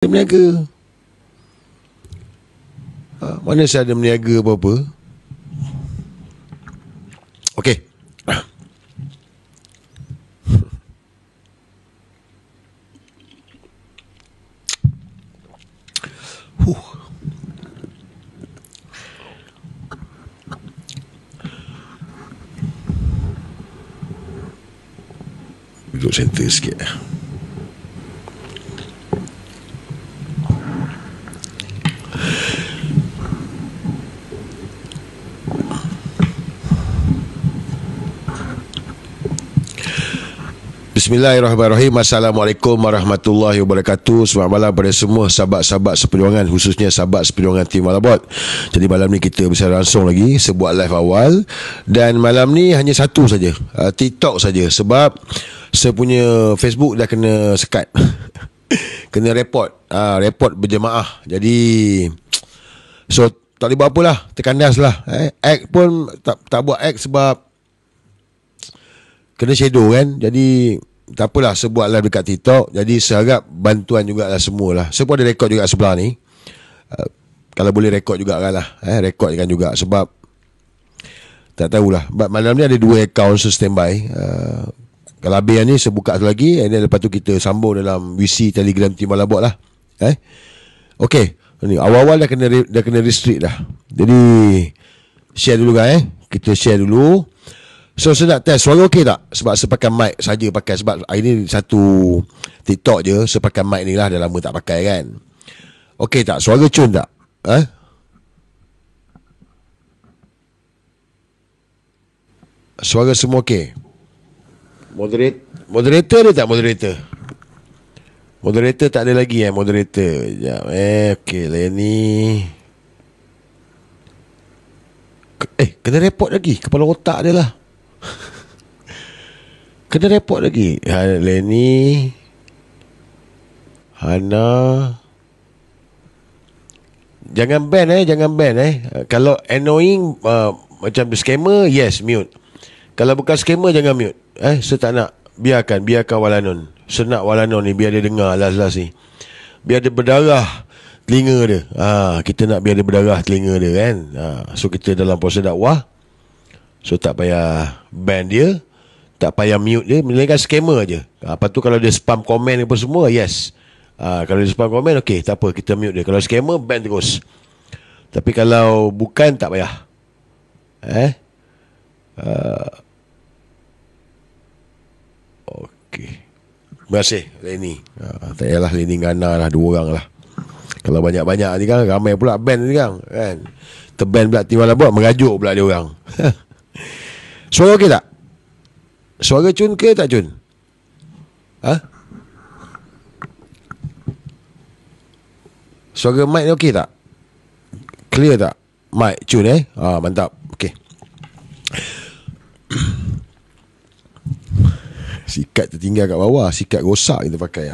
Dia berniaga. Mana saya ada berniaga apa-apa. Okey. Duduk center sikit. Bismillahirrahmanirrahim. Assalamualaikum warahmatullahi wabarakatuh. Selamat malam pada semua sahabat-sahabat seperjuangan, khususnya sahabat seperjuangan tim Malabot. Jadi malam ni kita bisa langsung lagi sebuah live awal. Dan malam ni hanya satu saja, TikTok saja. Sebab saya punya Facebook dah kena sekat kena report, report berjemaah. Jadi so tak boleh buat apalah, terkandas lah. Act pun tak buat act sebab kena shadow kan. Jadi tak apalah, sebuat live dekat TikTok. Jadi saya harap bantuan jugalah semualah. Saya pun ada rekod juga sebelah ni. Kalau boleh rekod jugakan lah, rekodkan juga. Sebab tak tahulah, malam ni ada 2 akaun standby. Kalau habis ni saya buka satu lagi, and then lepas tu kita sambung dalam WC Telegram Tim Malabot lah. Okay, ni awal-awal dah kena restrict dah. Jadi share dulu kan. Kita share dulu. So saya nak test suara okey tak? Sebab saya pakai mic saja pakai. Sebab hari ni satu TikTok je saya pakai mic ni lah. Dah lama tak pakai kan. Okey tak? Suara cun tak? Suara semua okey? Moderator dia tak moderator? Moderator tak ada lagi moderator. Sekejap okey lah ni. Kena report lagi. Kepala otak dia lah. Kena report lagi. Lenny, Hana. Jangan ban jangan ban Kalau annoying macam scammer, yes, mute. Kalau bukan scammer, jangan mute. Saya tak nak. Biarkan Walanon. Saya nak Walanon ni biar dia dengar last-last ni. Biar dia berdarah telinga dia. Kita nak biar dia berdarah telinga dia kan. So kita dalam proses dakwah, so tak payah ban dia, tak payah mute dia. Melainkan scammer je. Lepas tu kalau dia spam komen apa semua, yes. Kalau dia spam komen, okey, tak apa, kita mute dia. Kalau scammer, ban terus. Tapi kalau bukan, tak payah. Okey. Terima kasih Lenny. Tak payahlah Lenny dengan Ana lah, 2 orang lah. Kalau banyak-banyak ni kan, ramai pula ban ni kan. Terban pula Tim Malabot, mengajuk pula dia orang. Suara okey tak? Suara cun ke tak cun? Suara mic ni okey tak? Clear tak? Mic cun mantap. Okey. Sikat tertinggal kat bawah. Sikat rosak kita pakai.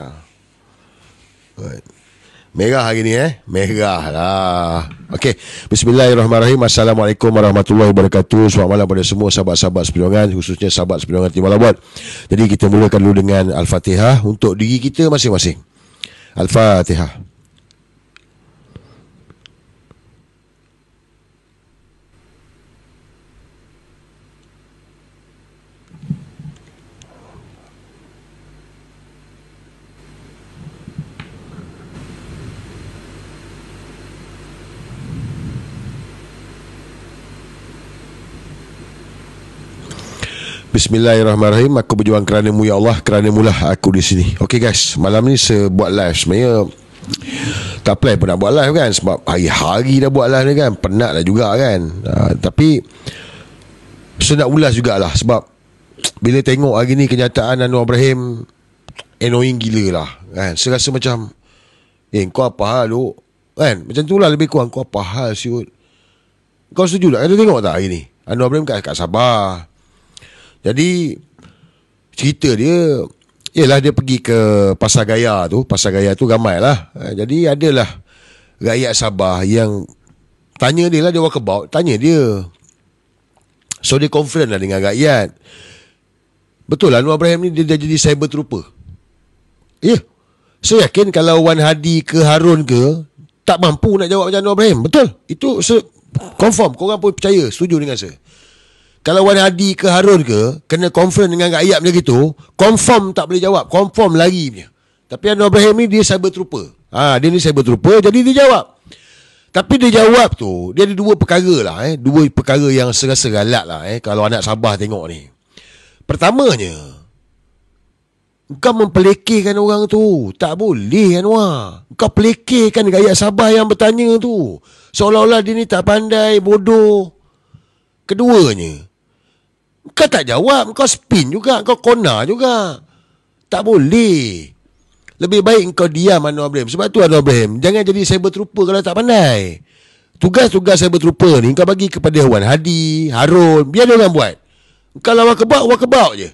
Merah hari ni merah lah. Okey, bismillahirrahmanirrahim. Assalamualaikum warahmatullahi wabarakatuh. Selamat malam pada semua sahabat-sahabat seperjuangan, khususnya sahabat seperjuangan Tim Malabot. Jadi kita mulakan dulu dengan Al-Fatihah untuk diri kita masing-masing. Al-Fatihah. Bismillahirrahmanirrahim. Aku berjuang kerana-Mu ya Allah, kerana-Mu-lah aku di sini. Okey guys, malam ni saya buat live. Sebenarnya tak plan pun nak buat live kan, sebab hari-hari dah buat live ni kan, penat lah juga kan. Tapi saya nak ulas jugalah, sebab bila tengok hari ni kenyataan Anwar Ibrahim, annoying gila lah kan. Saya rasa macam kau apa hal lu kan, macam tu lah lebih kurang. Kau apa hal siut? Kau setuju tak? Kau tengok tak hari ni Anwar Ibrahim kat Sabah. Jadi cerita dia, ialah dia pergi ke Pasar Gaya tu. Pasar Gaya tu ramai lah. Jadi adalah rakyat Sabah yang tanya dia lah, dia walkabout, tanya dia. So dia confident lah dengan rakyat. Betul lah Anwar Ibrahim ni dia dah jadi cyber trooper. Ya. Saya yakin kalau Wan Hadi ke Harun ke tak mampu nak jawab macam Anwar Ibrahim. Betul. Itu confirm. Korang pun percaya, setuju dengan saya. Kalau Wan Hadi ke Harun ke kena confirm dengan rakyat macam gitu, confirm tak boleh jawab, confirm lari punya. Tapi Anwar Ibrahim ni dia cyber trooper. Dia ni cyber trooper, jadi dia jawab. Tapi dia jawab tu, dia ada dua perkara lah, dua perkara yang serasa galak lah, kalau anak Sabah tengok ni. Pertamanya, kau mempelekehkan orang tu. Tak boleh, Anwar. Kau pelekehkan rakyat Sabah yang bertanya tu, seolah-olah dia ni tak pandai, bodoh. Keduanya, kau tak jawab, kau spin juga, kau kona juga. Tak boleh. Lebih baik kau diam, Anwar Ibrahim. Sebab tu Anwar Ibrahim, jangan jadi cyber trooper kalau tak pandai. Tugas-tugas cyber trooper ni kau bagi kepada Wan Hadi, Harun, biar dia orang buat. Kau lawan kebau je.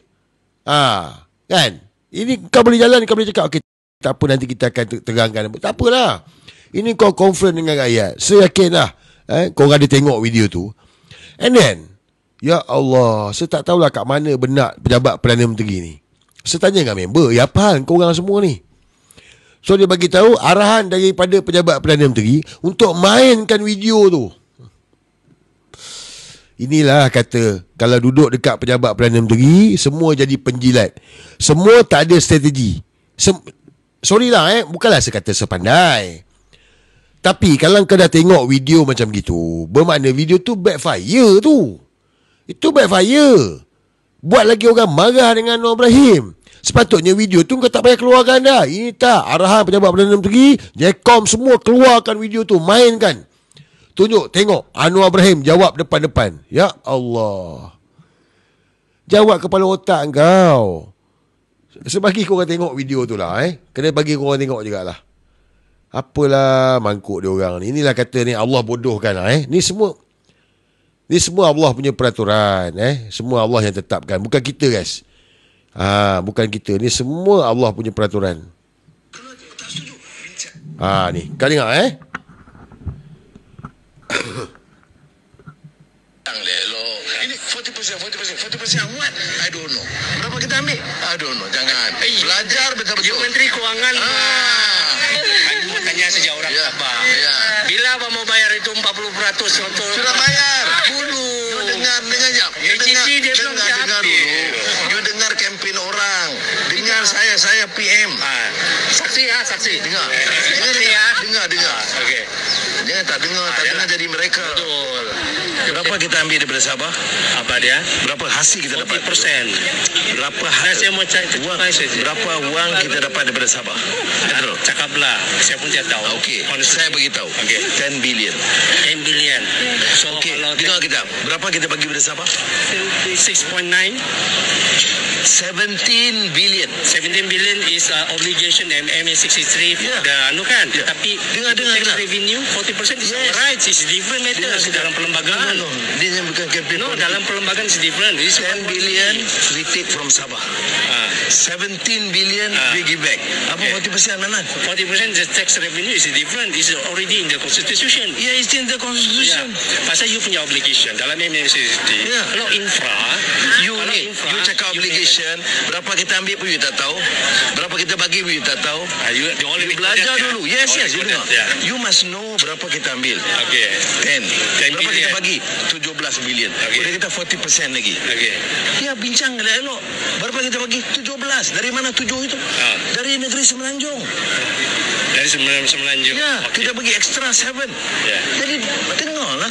Kan? Ini kau boleh jalan, kau boleh cakap, okey, tak apa, nanti kita akan terangkan. Tak apalah. Ini kau confront dengan rakyat. Saya yakinlah korang ada tengok video tu. And then, ya Allah, saya tak tahulah kat mana benak pejabat Perdana Menteri ni. Saya tanya dengan member, apa hal korang semua ni? So dia bagi tahu arahan daripada pejabat Perdana Menteri untuk mainkan video tu. Inilah kata, kalau duduk dekat pejabat Perdana Menteri, semua jadi penjilat. Semua tak ada strategi. Sorry lah, bukanlah saya kata sepandai. Tapi kalau kau dah tengok video macam gitu, bermakna video tu backfire tu. Itu backfire. Buat lagi orang marah dengan Anwar Ibrahim. Sepatutnya video tu kau tak payah keluarkan dah. Ini tak arahan pejabat Perdana Menteri. Jecom semua keluarkan video tu, mainkan. Tunjuk, tengok Anwar Ibrahim jawab depan-depan. Ya Allah. Jawab kepala otak kau. Sebagi korang tengok video tu lah. Kena bagi korang tengok jugalah. Apalah mangkuk dia orang ni. Inilah kata ni Allah bodohkan lah. Ni semua Allah punya peraturan. Semua Allah yang tetapkan. Bukan kita, guys. Bukan kita. Ni semua Allah punya peraturan. Ni. Kau dengar, Ini 40% what? I don't know. Berapa kita ambil? I don't know. Jangan. Belajar betul-betul. Menteri Kewangan tanya saja orang Sabah. Bila Abang mau bayar itu 40% untuk sudah bayar dulu. Dengar jap. Dengar dulu. You dengar kempen orang. Dengar saya PM. Saksi. Dengar. Okey. Jangan tak dengar jadi mereka. Betul. Berapa kita ambil daripada Sabah? Apa dia? Berapa hasil kita dapat? 40%. Berapa Saya mau cakap berapa wang kita dapat daripada Sabah? Cakaplah. Saya pun tidak tahu. Okey. Saya beritahu. Okey. 10 billion. 10 billion. So Okey. kalau Dengar kita. Berapa kita bagi pada Sabah? 6.9. 17 billion. 17 billion is obligation MA63 kan. Tapi dengar. Revenue 40% is alright. It's different matter dalam perlembagaan. No. Dia bukan campaign. No, dalam perlembagaan is different. It's 10 billion we take from Sabah. 17 billion we give back. Apa 40% Nanan? 40% the tax revenue is different. It's already in the constitution. Yeah, it's in the constitution. Pasal you punya obligation dalam MA63. Kalau infra, you cakap obligation, berapa kita ambil pun you tak tahu. Berapa kita bagi pun you tak tahu. You belajar dulu. Yes, you dengar. You must know berapa kita ambil. Okay. 10 berapa kita bagi? 17 billion. Boleh kita 40% lagi. Okay. Ya, bincang elok. Berapa kita bagi? 17. Dari mana 7 itu? Dari negeri Semenanjung. Dari Semenanjung. Ya, kita bagi extra 7. Jadi dengarlah.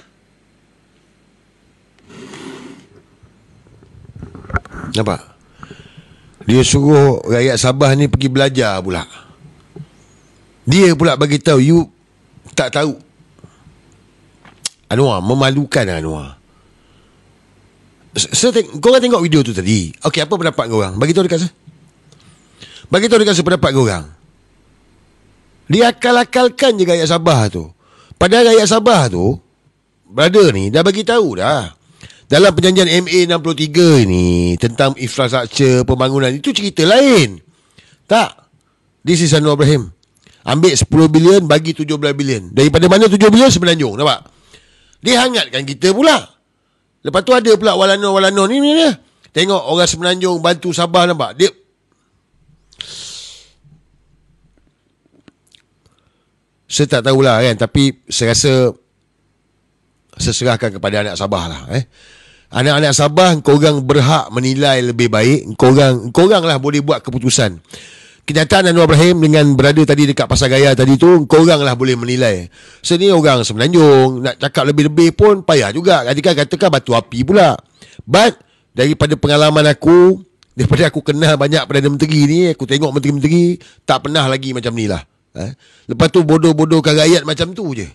Nampak? Dia suruh rakyat Sabah ni pergi belajar pula. Dia pula bagi tahu you tak tahu. Anwar, memalukan Anwar. Korang tengok video tu tadi. Okey, apa pendapat korang? Bagi tahu dekat saya. Bagi tahu dekat saya pendapat korang. Dia akal-akalkan je rakyat Sabah tu. Padahal rakyat Sabah tu, brother ni dah bagi tahu dah. Dalam perjanjian MA63 ni tentang infrastruktur pembangunan itu cerita lain. Tak. This is Anwar Ibrahim. Ambil 10 bilion bagi 17 bilion. Daripada mana 7 bilion? Semenanjung. Nampak? Dia hangatkan kita pula. Lepas tu ada pula Walano ni dia. Tengok orang Semenanjung bantu Sabah, nampak? Dia Saya tak tahulah kan, tapi saya rasa saya serahkan kepada anak Sabah lah. Anak-anak Sabah, korang berhak menilai lebih baik. Korang lah boleh buat keputusan. Kenyataan Anwar Ibrahim dengan berada tadi dekat Pasargaya tadi tu, korang lah boleh menilai. Ni orang Semenanjung, nak cakap lebih-lebih pun payah juga. Katakan batu api pula. But daripada pengalaman aku, daripada aku kenal banyak Perdana Menteri ni, aku tengok menteri-menteri tak pernah lagi macam ni lah. Lepas tu bodoh-bodohkan rakyat macam tu je.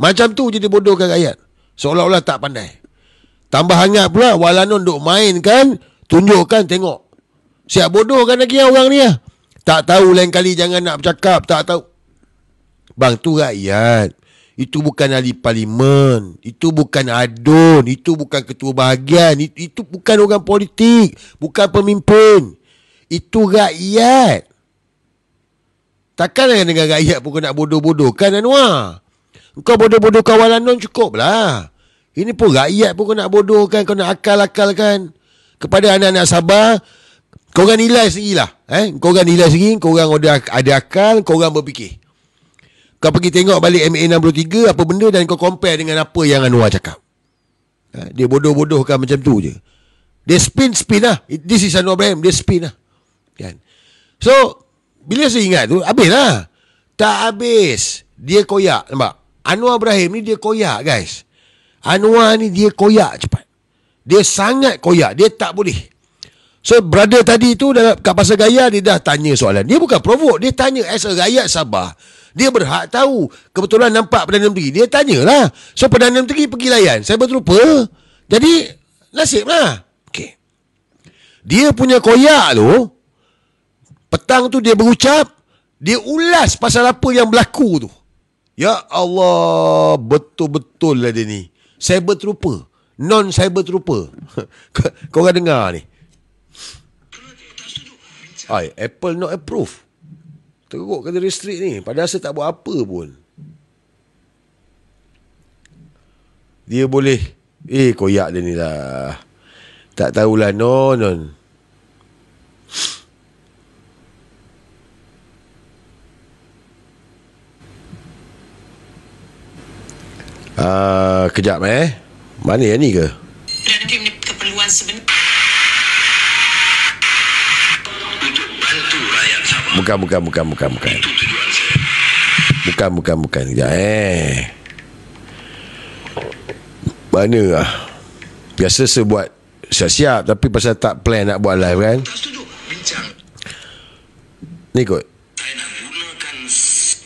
Macam tu je dia bodohkan rakyat, seolah-olah tak pandai. Tambah hangat pula Walanon duk main kan, tunjukkan, tengok. Siap bodohkan lagi orang ni lah. Tak tahu, lain kali jangan nak bercakap. Tak tahu. Bang, tu rakyat. Itu bukan ahli parlimen. Itu bukan adun. Itu bukan ketua bahagian. Itu bukan orang politik. Bukan pemimpin. Itu rakyat. Takkan dengan rakyat pun kau nak bodoh-bodohkan, Anwar. Kau bodoh-bodohkan Walanon cukup lah. Ini pun rakyat pun kau nak bodohkan. Kau nak akal-akalkan. Kepada anak-anak Sabah, korang nilai sendirilah. Korang nilai sendiri. Korang ada akal. Korang berfikir. Kau pergi tengok balik MA63 apa benda, dan kau compare dengan apa yang Anwar cakap. Dia bodoh-bodohkan macam tu je. Dia spin lah. This is Anwar Ibrahim. Dia spin lah. Kan? So, bila saya ingat tu, habis lah. Tak habis. Dia koyak. Nampak? Anwar Ibrahim ni dia koyak, guys. Anwar ni dia koyak cepat. Dia sangat koyak. Dia tak boleh. So, brother tadi tu kat Pasargaya, dia dah tanya soalan. Dia bukan provoke. Dia tanya as a rakyat Sabah. Dia berhak tahu. Kebetulan nampak Perdana Menteri. Dia tanyalah. So, Perdana Menteri pergi layan. Saya berterupa. Jadi, nasib lah. Okay. Dia punya koyak tu, petang tu dia berucap, dia ulas pasal apa yang berlaku tu. Ya Allah, betul-betul lah dia ni. Cyber trooper. Non-cyber trooper. Korang dengar ni. Apple not approve. Teruk kata restrict ni. Padahal saya tak buat apa pun. Dia boleh. Koyak dia ni lah. Tak tahulah, non. Kejap mana yang ni ke? Perdana Menteri punya keperluan sebenar. Untuk bantu rakyat Sabah. Bukan. Itu tujuan saya. Bukan. Kejap mana lah. Biasa saya buat siap-siap, tapi pasal tak plan nak buat live kan. Tak setuju. Bincang. Ni kot. Saya nak gunakan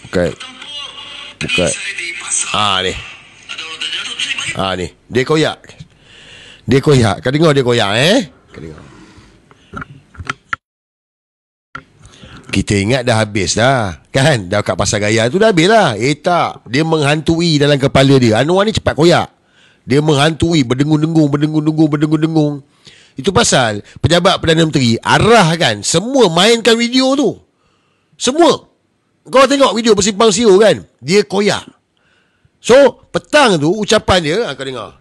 Bukan. tempur. Saya di pasar. Ni. Ada orang tak jatuh, saya bagi. Ni. Dia koyak. Kau dengar dia koyak Kau dengar. Kita ingat dah habis dah. Kan? Dah kat Pasargaya tu dah habis lah. Tak. Dia menghantui dalam kepala dia. Anwar ni cepat koyak. Dia menghantui. Berdengung. Itu pasal pejabat Perdana Menteri arahkan semua mainkan video tu. Semua. Kau tengok video bersimpang siur kan? Dia koyak. So, petang tu ucapan dia. Kau dengar.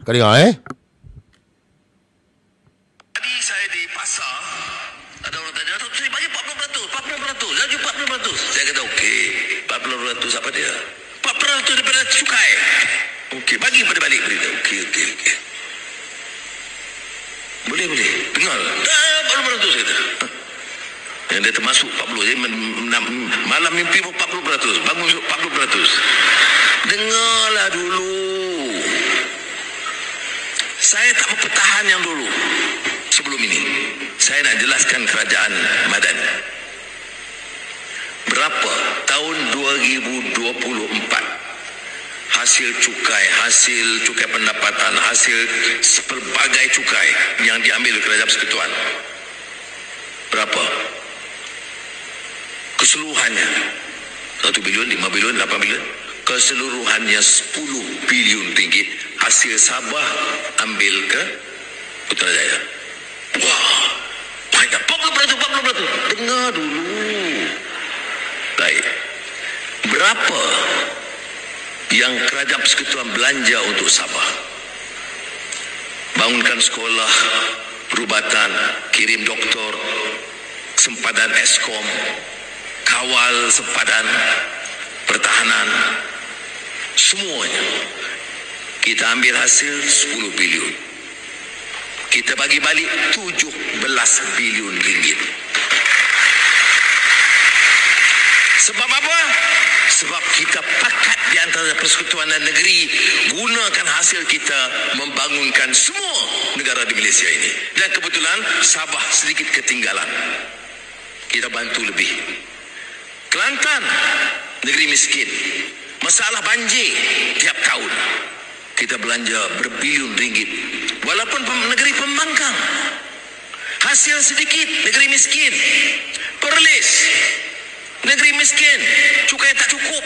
Tadi saya di pasar, ada orang tanya, saya bagi 40%. Laju 40%. Saya kata, okey, 40% apa dia? 40% daripada cukai. Okey, bagi pada balik berita. Okey. Boleh. Dengar. 40% saya kata. Yang dia termasuk 40. Jadi malam mimpi 40%. Bangun 40%. Dengarlah dulu. Saya tak berpertahan yang dulu. Sebelum ini, saya nak jelaskan kerajaan Madani. Berapa tahun 2024 hasil cukai pendapatan, hasil pelbagai cukai yang diambil kerajaan persekutuan? Berapa? Keseluruhannya 1 bilion, 5 bilion, 8 bilion. Keseluruhannya 10 bilion ringgit hasil Sabah ambil ke Putrajaya. Wah, banyak. 40%. Dengar dulu. Baik. Berapa yang kerajaan persekutuan belanja untuk Sabah? Bangunkan sekolah, perubatan, kirim doktor, sempadan Eskom, kawal sempadan pertahanan, semuanya. Kita ambil hasil 10 bilion. Kita bagi balik 17 bilion ringgit. Sebab apa? Sebab kita pakat di antara persekutuan dan negeri gunakan hasil kita membangunkan semua negara di Malaysia ini. Dan kebetulan Sabah sedikit ketinggalan. Kita bantu lebih. Kelantan, negeri miskin. Masalah banjir tiap tahun. Kita belanja berbilion ringgit. Walaupun negeri pembangkang. Hasil sedikit, negeri miskin. Perlis, negeri miskin, cukai tak cukup.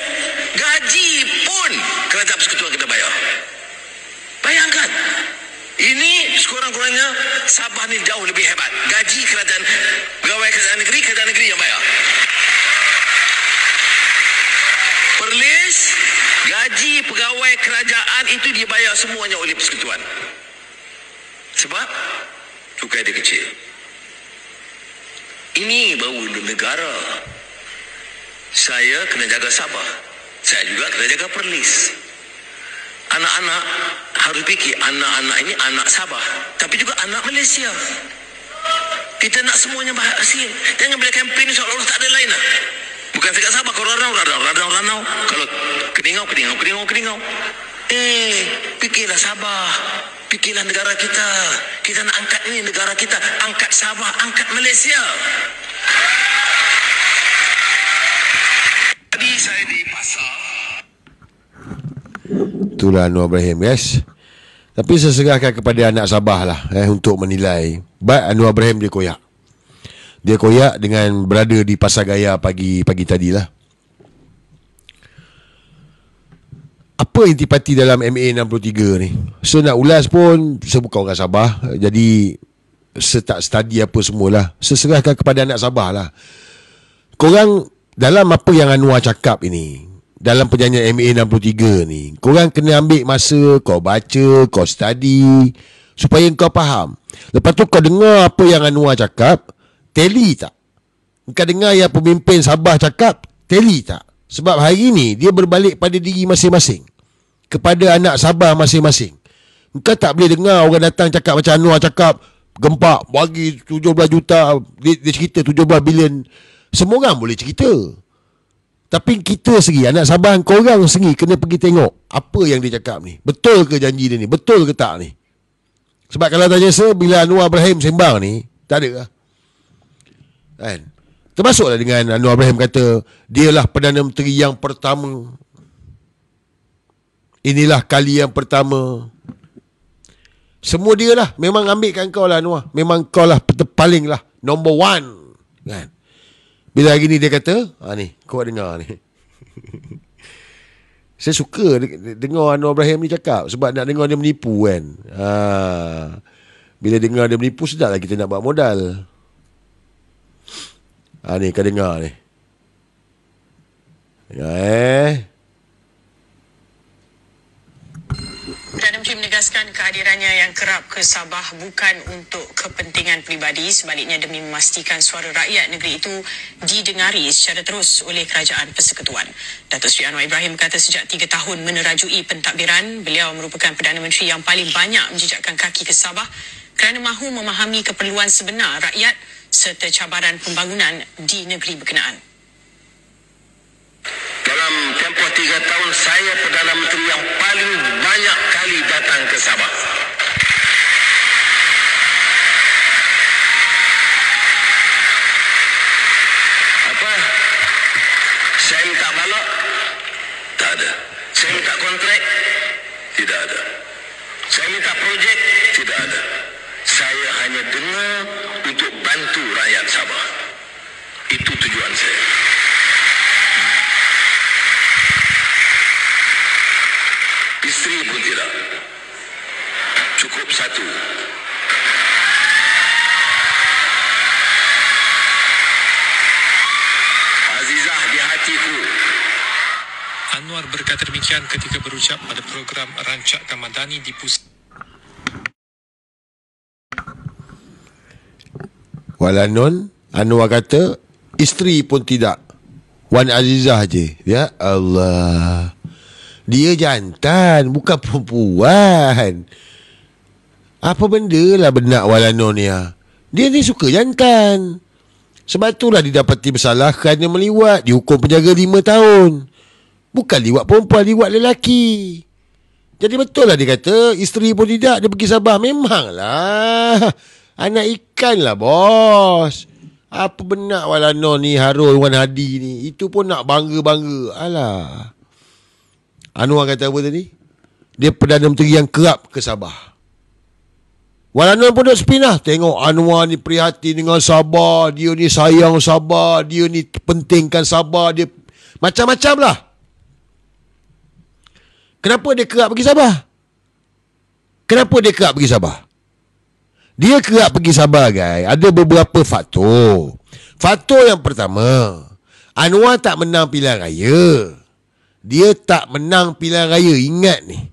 Gaji pun kerajaan persekutuan kita bayar. Bayangkan, ini sekurang-kurangnya Sabah ni jauh lebih hebat. Gaji kerajaan, pegawai kerajaan negeri yang bayar. Perlis, gaji pegawai kerajaan itu dibayar semuanya oleh persekutuan. Sebab cukai dia kecil. Ini baru negara. Saya kena jaga Sabah. Saya juga kena jaga Perlis. Anak-anak harus fikir, anak-anak ini anak Sabah, tapi juga anak Malaysia. Kita nak semuanya berhasil. Jangan bila kempen seolah-olah tak ada lain lah. Bukan dekat Sabah, kalau ranau. Kalau keningau. Fikirlah Sabah. Fikirlah negara kita. Kita nak angkat ini negara kita. Angkat Sabah, angkat Malaysia. Tadi saya di pasar. Itulah Anwar Ibrahim, guys. Tapi saya serahkan kepada anak Sabah lah untuk menilai. Baik Anwar Ibrahim dia koyak. Dia koyak dengan berada di Pasar Gaya pagi tadilah. Apa intipati dalam MA63 ni? So nak ulas pun, saya bukan orang Sabah. Jadi saya tak study apa semualah. Saya serahkan kepada anak Sabah lah. Korang dalam apa yang Anwar cakap ini, dalam perjanjian MA63 ni, korang kena ambil masa, kau baca, kau study, supaya kau faham. Lepas tu kau dengar apa yang Anwar cakap, tally tak? Kau dengar yang pemimpin Sabah cakap, tally tak? Sebab hari ni dia berbalik pada diri masing-masing, kepada anak Sabah masing-masing. Kau tak boleh dengar orang datang cakap macam Anwar cakap, gempak, bagi 17 juta, dia cerita 17 bilion. Semua orang boleh cerita. Tapi kita sendiri, anak Sabah, korang sendiri kena pergi tengok apa yang dia cakap ni. Betul ke janji dia ni? Betul ke tak ni? Sebab kalau tanya saya, bila Anwar Ibrahim sembang ni, tak ada lah. Kan? Termasuklah dengan Anwar Ibrahim kata, dialah Perdana Menteri yang pertama. Inilah kali yang pertama. Semua dia lah. Memang ambilkan kau lah Anwar. Memang kau lah paling lah, number one. Kan? Bila hari ni dia kata, ni, kau dengar ni. Saya suka dengar Anwar Ibrahim ni cakap. Sebab nak dengar dia menipu kan. Bila dengar dia menipu, sedap lah kita nak buat modal. Ni, kau dengar ni. Dengar Perdana Menteri menegaskan kehadirannya yang kerap ke Sabah bukan untuk kepentingan peribadi, sebaliknya demi memastikan suara rakyat negeri itu didengari secara terus oleh kerajaan persekutuan. Datuk Seri Anwar Ibrahim kata sejak 3 tahun menerajui pentadbiran, beliau merupakan Perdana Menteri yang paling banyak menjejakkan kaki ke Sabah kerana mahu memahami keperluan sebenar rakyat serta cabaran pembangunan di negeri berkenaan. Dalam tempoh 3 tahun, saya Perdana Menteri yang paling banyak kali datang ke Sabah. Apa? Saya minta balok? Tak ada. Saya minta kontrak? Tidak ada. Saya minta projek? Tidak ada. Saya hanya dengar untuk bantu rakyat Sabah. Itu tujuan saya. Isteri pun tidak. Cukup satu. Azizah di hatiku. Anwar berkata demikian ketika berucap pada program Rancakan Madani di Pusat. Walanon, Anwar kata isteri pun tidak, Wan Azizah je. Ya Allah. Dia jantan, bukan perempuan. Apa benda lah benak Walano ni Dia ni suka jantan. Sebab itulah didapati bersalah kerana meliwat, dihukum penjara 5 tahun. Bukan liwat perempuan, liwat lelaki. Jadi betul lah dia kata, isteri pun tidak, dia pergi Sabah. Memanglah, anak ikan lah bos. Apa benak Walano ni, Harul Wan Hadi ni, itu pun nak bangga-bangga. Alah, Anwar kata apa tadi? Dia Perdana Menteri yang kerap ke Sabah. Walano pun duduk sepinah. Tengok Anwar ni prihatin dengan Sabah. Dia ni sayang Sabah. Dia ni pentingkan Sabah. Dia macam-macam lah. Kenapa dia kerap pergi Sabah? Kenapa dia kerap pergi Sabah? Dia kerap pergi Sabah guys, ada beberapa faktor. Faktor yang pertama, Anwar tak menang pilihan raya. Dia tak menang pilihan raya, ingat ni.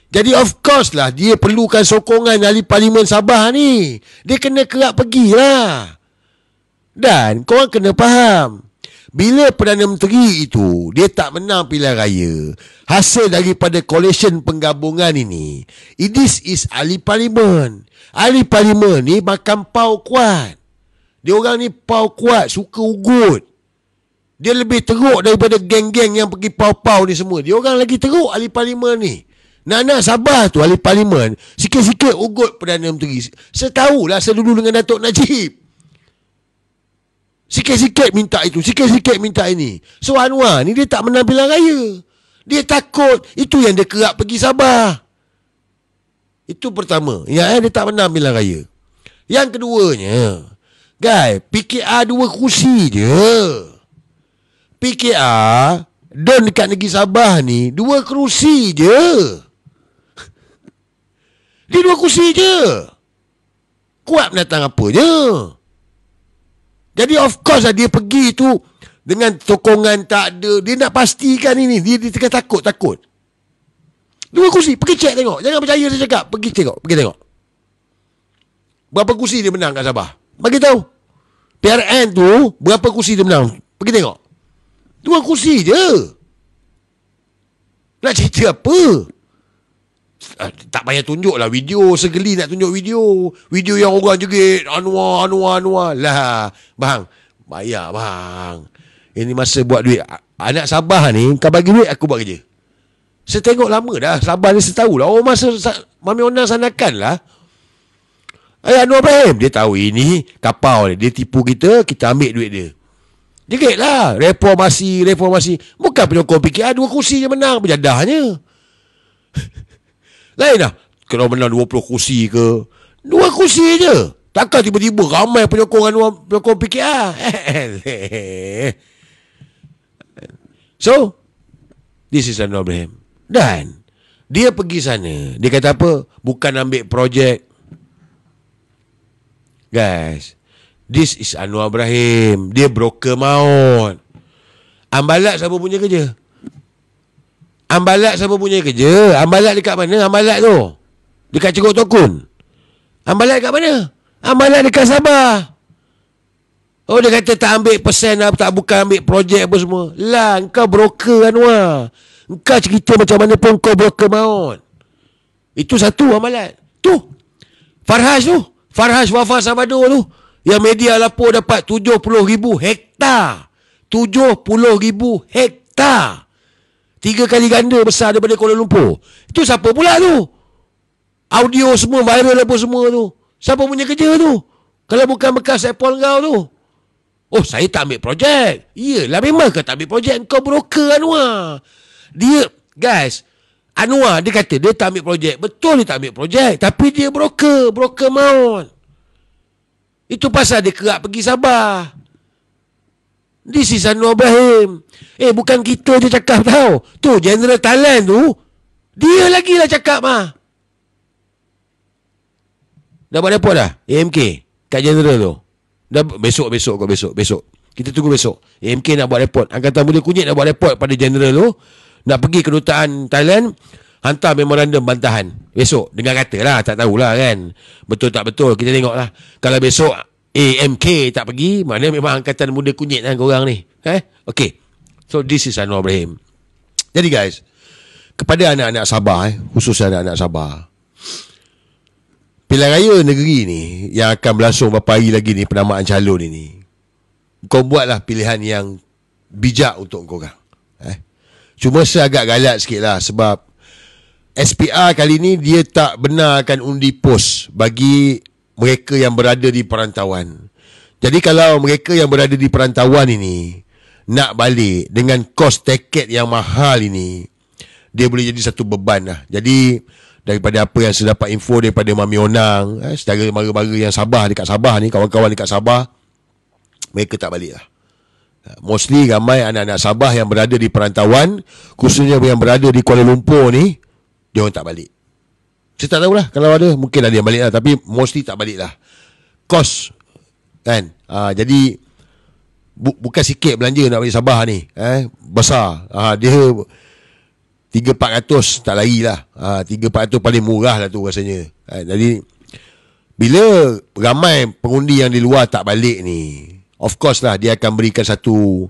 Jadi of course lah, dia perlukan sokongan ahli parlimen Sabah ni. Dia kena kerap pergilah. Dan korang kena faham, bila Perdana Menteri itu dia tak menang pilihan raya, hasil daripada coalition penggabungan ini, this is ahli parlimen. Ahli parlimen ni makan pau kuat. Dia orang ni pau kuat, suka ugut. Dia lebih teruk daripada geng-geng yang pergi pau-pau ni semua. Dia orang lagi teruk ahli parlimen ni. Nak Sabah tu ahli parlimen, sikit-sikit ugut Perdana Menteri. Setahulah sedulu dengan Datuk Najib. Sikit-sikit minta itu, sikit-sikit minta ini. So Anwar ni dia tak menang pilihan raya. Dia takut. Itu yang dia kerap pergi Sabah. Itu pertama. Dia tak menang pilihan raya. Yang keduanya, guys, PKR 2 kursi je. PKR don dekat negeri Sabah ni 2 kerusi je. Dia 2 kursi je. Kuat menatang apa je. Jadi of course lah dia pergi tu dengan sokongan tak ada. Dia nak pastikan ini. Dia tengah takut. 2 kursi. Pergi cek tengok. Jangan percaya saya cakap. Pergi tengok. Berapa kursi dia menang kat Sabah? Bagi tahu. PRN tu berapa kursi dia menang? Pergi tengok. 2 kursi je. Nak cerita apa? Tak payah tunjuk lah video. Segeli nak tunjuk video. Video yang orang jerit Anwar lah. Bang, bayar bang. Ini masa buat duit. Anak Sabah ni, kau bagi duit, aku buat kerja. Saya tengok lama dah. Sabah ni saya tahu lah. Oh masa Mami Ona sanakan lah. Anwar Ibrahim, dia tahu ini kapau ni. Dia tipu kita, kita ambil duit dia. Jerit lah. Reformasi. Bukan penyokong PKR 2 kursi je menang. Berjadahnya. Lain dah. Kalau menang 20 kursi ke, 2 kursi je. Takkan tiba-tiba ramai penyokong PKR. So, this is Anwar Ibrahim. Dan dia pergi sana. Dia kata apa? Bukan ambil projek. Guys, this is Anwar Ibrahim. Dia broker maut. Ambalat siapa punya kerja? Ambalat dekat mana Ambalat tu? Dekat Ceruk Tokun. Ambalat dekat mana? Ambalat dekat Sabah. Oh, dia kata tak ambil persen apa, tak bukan ambil projek apa semua. Lah, engkau broker Anwar. Engkau cerita macam mana pun kau broker maut. Itu satu Ambalat. Tu. Farhaj Wafah Sabado tu. Yang media lapor dapat 70,000 hektar. 70,000 hektar. 3 kali ganda besar daripada Kuala Lumpur. Itu siapa pula tu? Audio semua viral apa semua tu. Siapa punya kerja tu? Kalau bukan bekas Apple kau tu. Oh, saya tak ambil projek. Iyalah, memang kau tak ambil projek. Kau broker Anwar. Dia, guys, Anwar dia kata dia tak ambil projek. Betul dia tak ambil projek. Tapi dia broker maut. Itu pasal dia kerap pergi Sabah. This is Anwar Ibrahim. Bukan kita je cakap tau. Tu General Thailand tu, dia lagi lah cakap mah. Dah buat report dah AMK kat General tu. Dah besok. Kita tunggu besok. AMK nak buat report. Angkatan Muda Kunyit nak buat report pada General tu. Nak pergi kedutaan Thailand, hantar memorandum bantahan. Besok dengar kata lah, tak tahulah kan. Betul tak betul, kita tengok lah. Kalau besok AMK tak pergi, maknanya memang Angkatan Muda Kunyit lah korang ni. Okay. So this is Anwar Ibrahim. Jadi guys, kepada anak-anak Sabah, khususnya anak-anak Sabah, pilihan raya negeri ni yang akan berlangsung beberapa hari lagi ni, penamaan calon ini, kau buatlah pilihan yang bijak untuk korang. Cuma saya agak galak sikit lah, sebab SPR kali ni dia tak benarkan undi pos bagi mereka yang berada di perantauan. Jadi kalau mereka yang berada di perantauan ini nak balik dengan kos tiket yang mahal ini, dia boleh jadi satu beban lah. Jadi daripada apa yang saya dapat info daripada Mami Onang, saudara mara-mara yang Sabah, dekat Sabah ni, kawan-kawan dekat Sabah, mereka tak balik lah. Mostly ramai anak-anak Sabah yang berada di perantauan, khususnya yang berada di Kuala Lumpur ni, dia orang tak balik. Saya tak tahulah, kalau ada mungkin ada yang balik lah, tapi mostly tak balik lah. Kos kan, jadi bukan sikit belanja nak balik Sabah ni, besar. Dia 300-400 tak lari lah. 300-400 paling murah lah tu rasanya. Jadi bila ramai pengundi yang di luar tak balik ni, of course lah dia akan berikan satu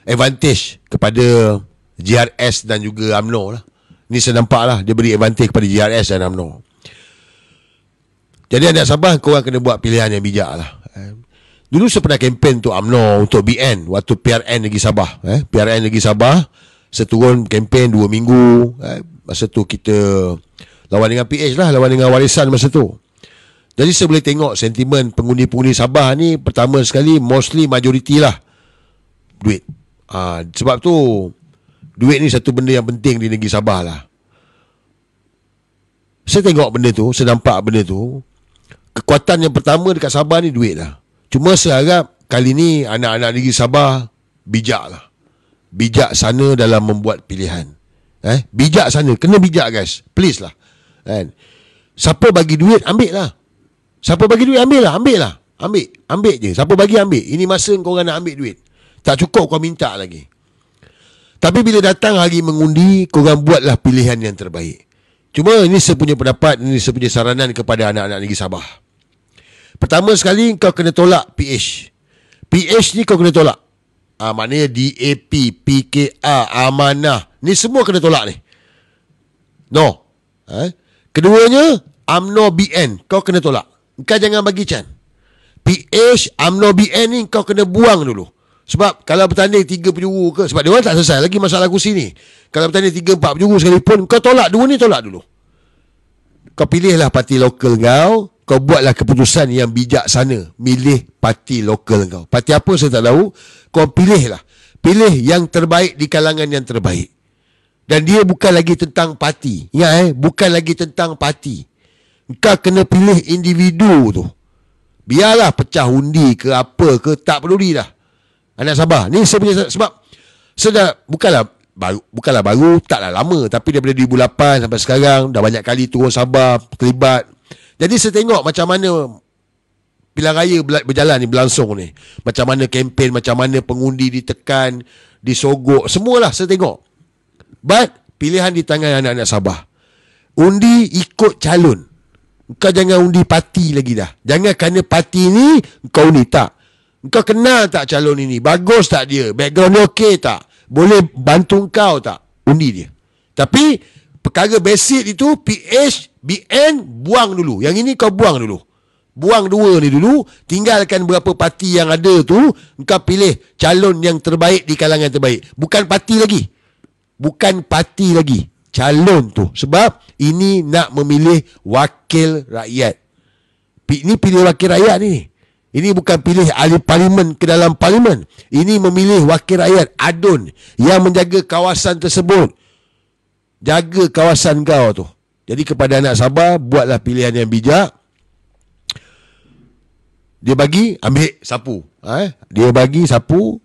advantage kepada JRS dan juga UMNO lah. Ni saya nampak lah, dia beri advantage kepada JRS dan UMNO. Jadi anak Sabah, korang kena buat pilihan yang bijak lah. Dulu saya pernah kempen untuk UMNO, untuk BN, waktu PRN Negeri Sabah. PRN Negeri Sabah, saya turun kempen 2 minggu. Masa tu kita lawan dengan PH lah, lawan dengan Warisan masa tu. Jadi saya boleh tengok sentimen pengundi-pengundi Sabah ni, pertama sekali, mostly majoriti lah duit. Sebab tu duit ni satu benda yang penting di negeri Sabah lah. Saya tengok benda tu, saya nampak benda tu. Kekuatan yang pertama dekat Sabah ni duit lah. Cuma saya harap kali ni anak-anak negeri Sabah bijak lah. Bijak sana dalam membuat pilihan. Bijak sana, kena bijak guys. Please lah. Siapa bagi duit, ambil lah. Siapa bagi duit, ambil lah. Ambil je. Siapa bagi, ambil. Ini masa korang nak ambil duit. Tak cukup kau minta lagi. Tapi bila datang hari mengundi, korang buatlah pilihan yang terbaik. Cuma ini saya punya pendapat, ini saya punya saranan kepada anak-anak negeri Sabah. Pertama sekali, kau kena tolak PH. PH ni kau kena tolak. Maknanya DAP, PKR, Amanah, ni semua kena tolak ni. No. Keduanya, UMNO BN, kau kena tolak. Kau jangan bagi can. PH, UMNO BN ni kau kena buang dulu. Sebab kalau bertanding 3 penjuru ke, sebab dia orang tak selesai lagi masalah kursi ni. Kalau bertanding 3-4 penjuru sekalipun, kau tolak dua ni, tolak dulu. Kau pilihlah parti lokal kau buatlah keputusan yang bijaksana. Milih parti lokal kau. Parti apa saya tak tahu. Kau pilihlah. Pilih yang terbaik di kalangan yang terbaik. Dan dia bukan lagi tentang parti. Ingat bukan lagi tentang parti. Kau kena pilih individu tu. Biarlah pecah undi ke apa ke, tak peduli dah. Anak Sabah ni saya punya, sebab saya dah bukanlah baru, taklah lama, tapi daripada 2008 sampai sekarang dah banyak kali turun Sabah, terlibat. Jadi saya tengok macam mana pilihan raya berjalan ni, berlangsung ni. Macam mana kempen, macam mana pengundi ditekan, disogok, semualah saya tengok. But pilihan di tangan anak-anak Sabah. Undi ikut calon. Kau jangan undi parti lagi dah. Jangan kerana parti ni kau undi, tak. Kau kenal tak calon ini? Bagus tak dia? Background dia okey tak? Boleh bantu kau tak? Undi dia. Tapi perkara basic itu, PH, BN, buang dulu. Yang ini kau buang dulu. Buang dua ni dulu. Tinggalkan berapa parti yang ada tu. Kau pilih calon yang terbaik di kalangan terbaik. Bukan parti lagi. Bukan parti lagi. Calon tu. Sebab ini nak memilih wakil rakyat. Ini pilih wakil rakyat ni. Ini bukan pilih ahli parlimen ke dalam parlimen. Ini memilih wakil rakyat adun yang menjaga kawasan tersebut. Jaga kawasan kau tu. Jadi kepada anak Sabah, buatlah pilihan yang bijak. Dia bagi, ambil, sapu. Dia bagi, sapu.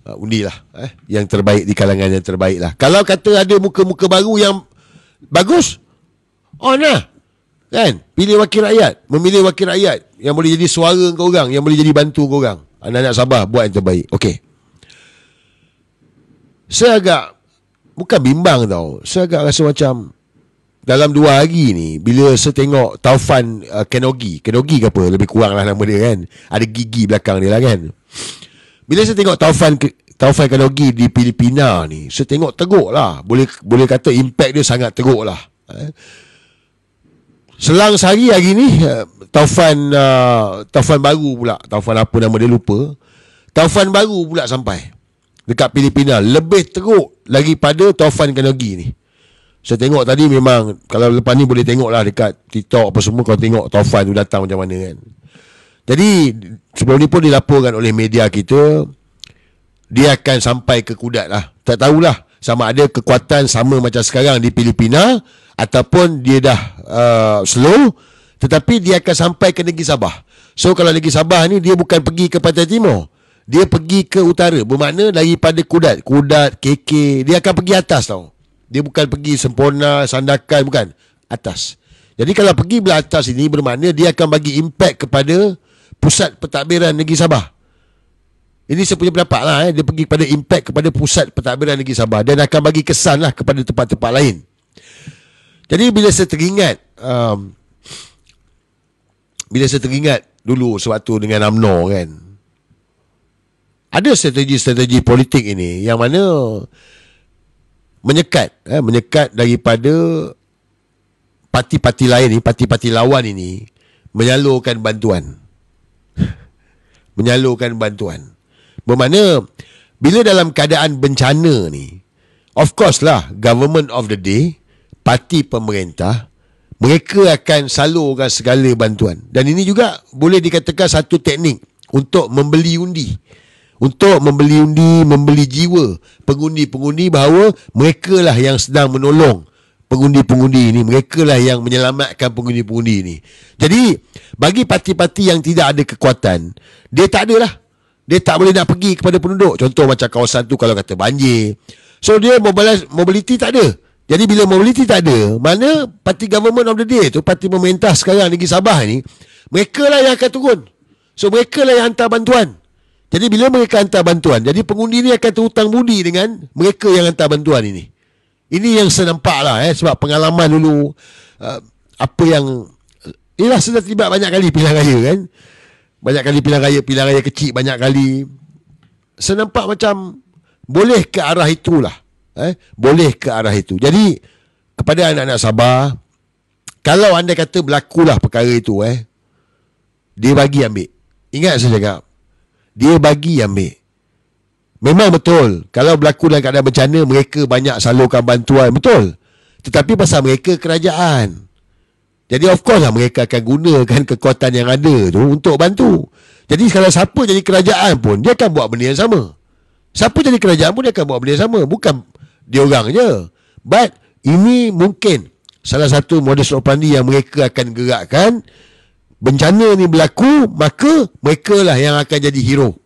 Undilah. Yang terbaik di kalangan yang terbaik lah. Kalau kata ada muka-muka baru yang bagus, on lah. Kan? Pilih wakil rakyat. Memilih wakil rakyat yang boleh jadi suara kau orang, yang boleh jadi bantu kau orang. Anak-anak Sabah, buat yang terbaik. Okey. Saya agak, bukan bimbang tau. Saya agak rasa macam dalam 2 hari ni, bila saya tengok Taufan Kenogi ke apa, lebih kurang lah nama dia kan. Ada gigi belakang dia lah kan. Bila saya tengok Taufan Kanogi di Filipina ni, saya tengok teruk lah. Boleh kata impact dia sangat teruk lah. Selang sehari hari ni, Taufan baru pula, Taufan apa nama dia lupa, Taufan baru pula sampai dekat Filipina. Lebih teruk lagi pada Taufan Kanogi ni. Saya tengok tadi memang, kalau lepas ni boleh tengok lah dekat TikTok apa semua, kau tengok Taufan tu datang macam mana kan. Jadi sebelum ni pun dilaporkan oleh media kita, dia akan sampai ke Kudat lah. Tak tahulah sama ada kekuatan sama macam sekarang di Filipina ataupun dia dah slow, tetapi dia akan sampai ke negeri Sabah. So kalau negeri Sabah ni, dia bukan pergi ke Pantai Timur, dia pergi ke utara. Bermakna daripada Kudat, KK, dia akan pergi atas tau. Dia bukan pergi Sempurna, Sandakan, bukan, atas. Jadi kalau pergi belah atas ini, bermakna dia akan bagi impact kepada pusat pentadbiran negeri Sabah. Ini saya punya pendapat lah. Dia pergi kepada impact kepada pusat pentadbiran negeri Sabah, dan akan bagi kesan lah kepada tempat-tempat lain. Jadi bila saya teringat dulu sewaktu dengan UMNO kan, ada strategi-strategi politik ini yang mana menyekat daripada parti-parti lain ni, parti-parti lawan ini menyalurkan bantuan. Bermakna bila dalam keadaan bencana ni, of course lah, government of the day, parti pemerintah, mereka akan salurkan segala bantuan. Dan ini juga boleh dikatakan satu teknik untuk membeli undi. Membeli jiwa pengundi-pengundi, bahawa mereka lah yang sedang menolong pengundi-pengundi ini. Mereka lah yang menyelamatkan pengundi-pengundi ini. Jadi, bagi parti-parti yang tidak ada kekuatan, dia tak ada lah. Dia tak boleh nak pergi kepada penduduk. Contoh macam kawasan tu kalau kata banjir. So, dia mobility tak ada. Jadi, bila mobility tak ada, mana parti government of the day tu, parti pemerintah sekarang negeri Sabah ni, mereka lah yang akan turun. So, mereka lah yang hantar bantuan. Jadi bila mereka hantar bantuan, jadi pengundi ni akan terhutang budi dengan mereka yang hantar bantuan ini. Ini yang saya nampak lah, sebab pengalaman dulu, apa yang, inilah sudah terlibat banyak kali pilihan raya kan. Banyak kali pilihan raya kecil, banyak kali. Saya nampak macam boleh ke arah itulah. Boleh ke arah itu. Jadi kepada anak-anak Sabah, kalau anda kata berlakulah perkara itu, dia bagi ambil. Ingat saya cakap, dia bagi ambil. Memang betul, kalau berlaku dalam keadaan bencana, mereka banyak salurkan bantuan, betul. Tetapi pasal mereka kerajaan, jadi of course lah mereka akan gunakan kekuatan yang ada tu untuk bantu. Jadi kalau siapa jadi kerajaan pun, dia akan buat benda yang sama. Siapa jadi kerajaan pun, dia akan buat benda yang sama. Bukan dia orang je. But ini mungkin salah satu modus operandi yang mereka akan gerakkan. Bencana ni berlaku, maka mereka lah yang akan jadi hero.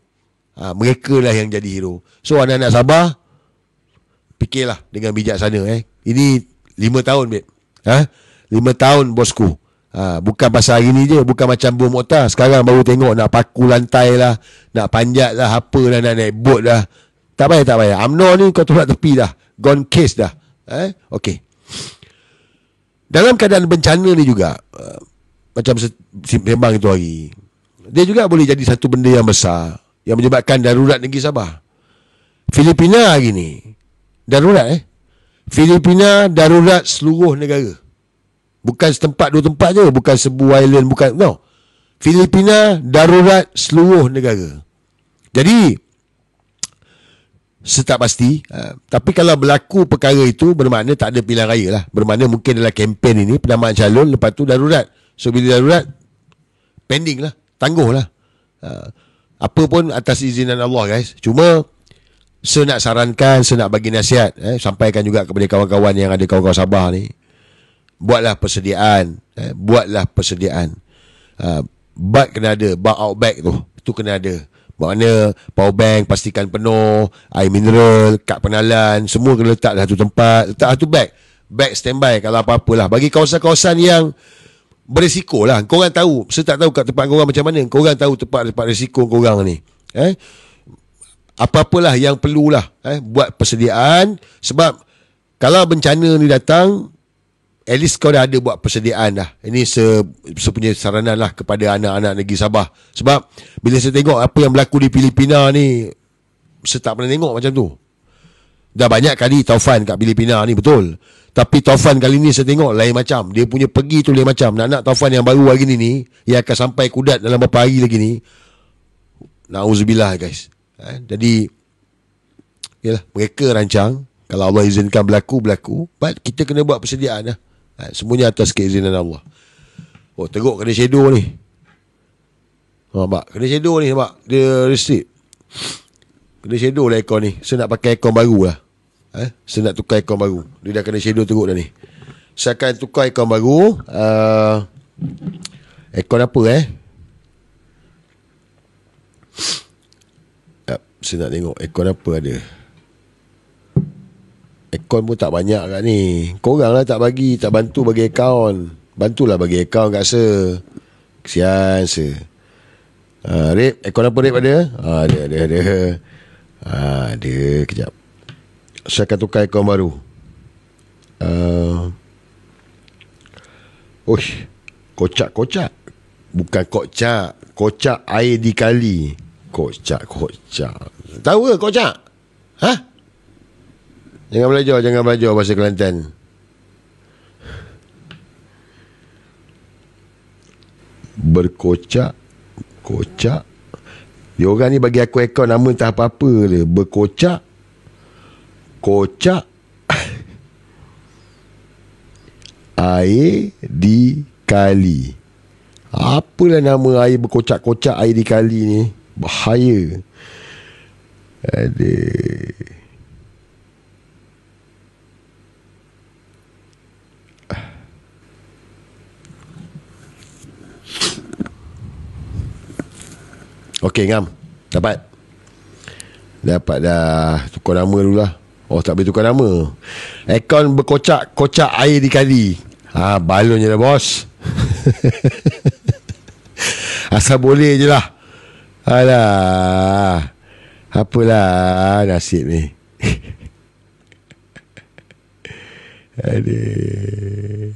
Mereka lah yang jadi hero. So anak-anak Sabah, fikirlah dengan bijaksana. Ini 5 tahun, babe. 5 tahun bosku. Bukan pasal hari ni je. Bukan macam bom Okta. Sekarang baru tengok nak paku lantai lah, nak panjat lah, apa lah, nak naik bot lah. Tak payah. UMNO ni kau tolak tepi dah. Gone case dah. Okay. Dalam keadaan bencana ni juga, macam sembang itu hari, dia juga boleh jadi satu benda yang besar yang menyebabkan darurat negeri Sabah. Filipina hari ni darurat. Filipina darurat seluruh negara. Bukan setempat, dua tempat je. Bukan Cebu Island, bukan. No. Filipina darurat seluruh negara. Jadi saya tak pasti, tapi kalau berlaku perkara itu, bermakna tak ada pilihan raya lah. Bermakna mungkin dalam kempen ini penambahan calon, lepas tu darurat. So bila darurat, pending lah, tangguh lah. Apa pun atas izinan Allah, guys. Cuma saya nak sarankan, saya nak bagi nasihat, sampaikan juga kepada kawan-kawan yang ada, kawan-kawan Sabah ni, buatlah persediaan. Bag kena ada, bag out bag tu kena ada. Maknanya power bank pastikan penuh, air mineral, kad pengenalan, semua kena letak satu tempat, letak satu bag standby kalau apa-apalah. Bagi kawasan-kawasan yang berisiko lah. Korang tahu, saya tak tahu kat tempat korang macam mana. Korang tahu tempat risiko korang ni. Apa-apalah yang perlulah, buat persediaan. Sebab kalau bencana ni datang, at least kau dah ada buat persediaan dah. Ini sepunya saranan lah kepada anak-anak negeri Sabah. Sebab bila saya tengok apa yang berlaku di Filipina ni, saya tak pernah tengok macam tu. Dah banyak kali taufan kat Filipina ni, betul. Tapi taufan kali ni saya tengok lain macam. Dia punya pergi tu lain macam. Nak taufan yang baru hari ni yang akan sampai Kudat dalam beberapa hari lagi ni. Na'udzubillah guys. Jadi yalah, mereka rancang. Kalau Allah izinkan berlaku. But kita kena buat persediaan lah. Semuanya atas keizinan Allah. Oh, teruk kena shadow ni. Nampak? Kena shadow ni, nampak? Dia restrict. Kena shadow lah aircon ni. Saya nak pakai aircon baru lah. Saya nak tukar aircon baru. Dia dah kena shadow teruk dah ni. Saya akan tukar aircon baru. Aircon apa saya nak tengok aircon apa ada. Aircon pun tak banyak kat ni. Korang lah tak bagi, tak bantu bagi akaun. Bantulah bagi akaun kat saya. Kesian saya. Rip, aircon apa Rip ada? Ada. Ada, kejap. Saya akan tukar aircon baru. Kocak. Bukan kocak. Kocak air dikali. Kocak. Tahu ke kocak? Jangan belajar bahasa Kelantan. Berkocak. Dia orang ni bagi aku aircon nama tak apa-apa dia. Berkocak. Air dikali. Apalah nama air berkocak-kocak air dikali ni? Bahaya. Aduh. Okey, Ngam. Dapat dah. Tukar nama dulu lah. Oh, tak boleh tukar nama. Aircon berkocak-kocak air dikali. Balon je lah, bos. Asal boleh je lah. Alah. Apalah nasib ni. Aduh.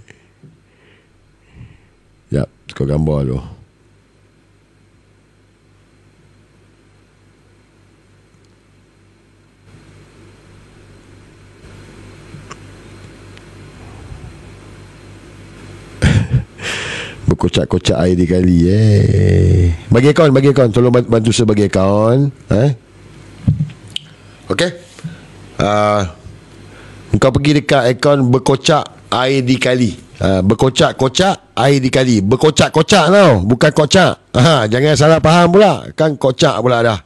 Sekejap, tukar gambar dulu. Berkocak-kocak air dikali. Bagi akaun. Tolong bantu saya bagi akaun. Okey. Kau pergi dekat akaun berkocak air dikali. Berkocak-kocak air dikali. Berkocak-kocak tau, bukan kocak. Jangan salah faham pula. Kan kocak pula dah.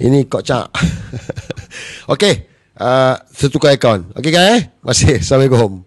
Ini kocak. Okey. Saya tukar akaun. Okey kan? Masih. Assalamualaikum.